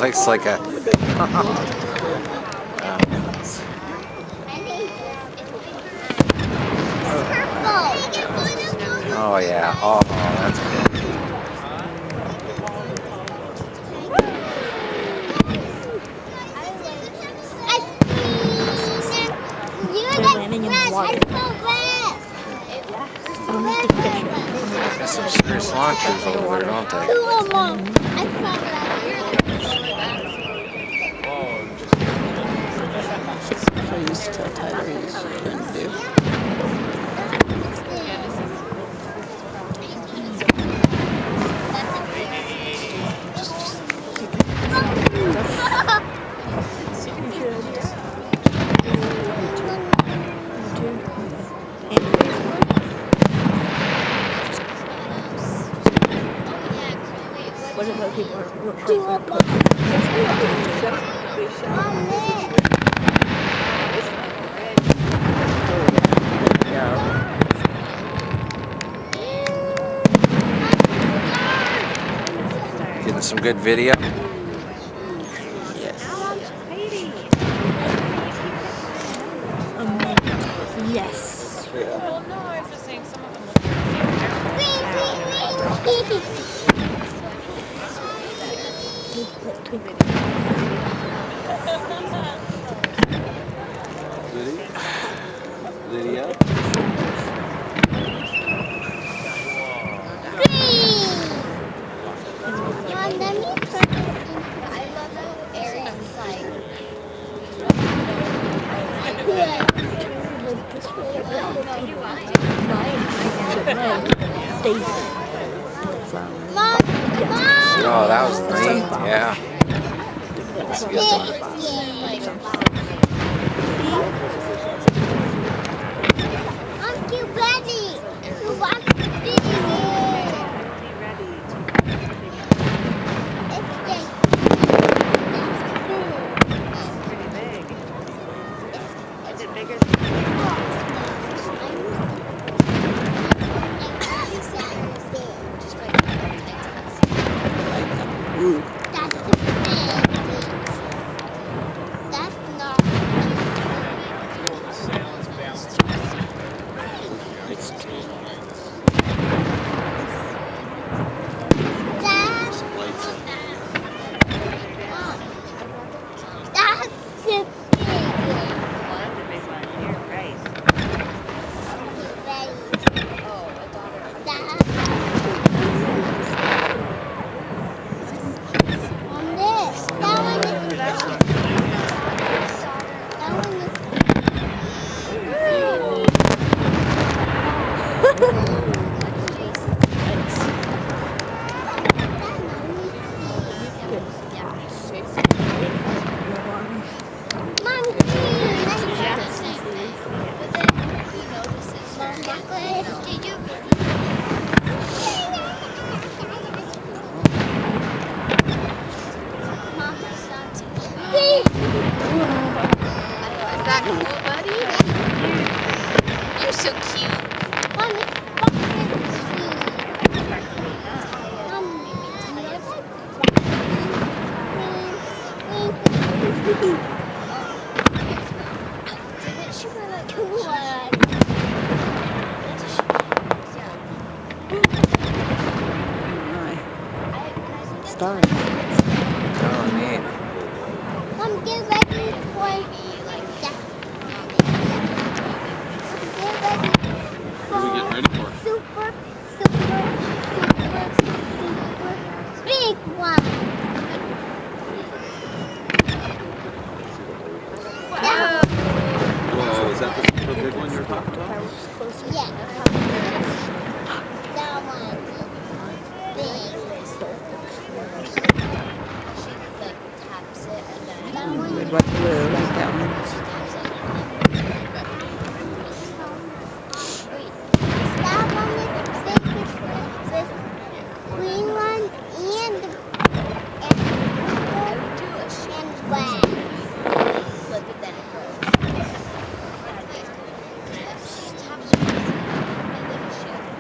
looks like a. Oh yeah. Oh, that's cool. They're landing in the water. I'm gonna take a picture. Got some serious launchers over there, don't they? So used to tires shouldn't do. What about people are Getting some good video. Yes. Yes. Well, no, I was just saying some of them look Lydia. I love how Ari's like. Oh, that was neat. Yeah. That's a good one. Aren't you ready to watch the video? pretty big. Is it bigger Ooh. That's not. That's the big one? The big one. You're right. ready. Oh, a daughter. On this. That one is. That one is. Is that cool, buddy? You're so cute. Star. Oh, neat. Get ready for that. Get ready What are we getting ready for? super big one. Whoa. Whoa, is that the big one you're talking about? Yeah. That one. Big. She like taps it and then Red, white, blue, like that one. Wait. That one is the biggest this green one and the and red. Flip it, then it goes. She taps it and then it shifts.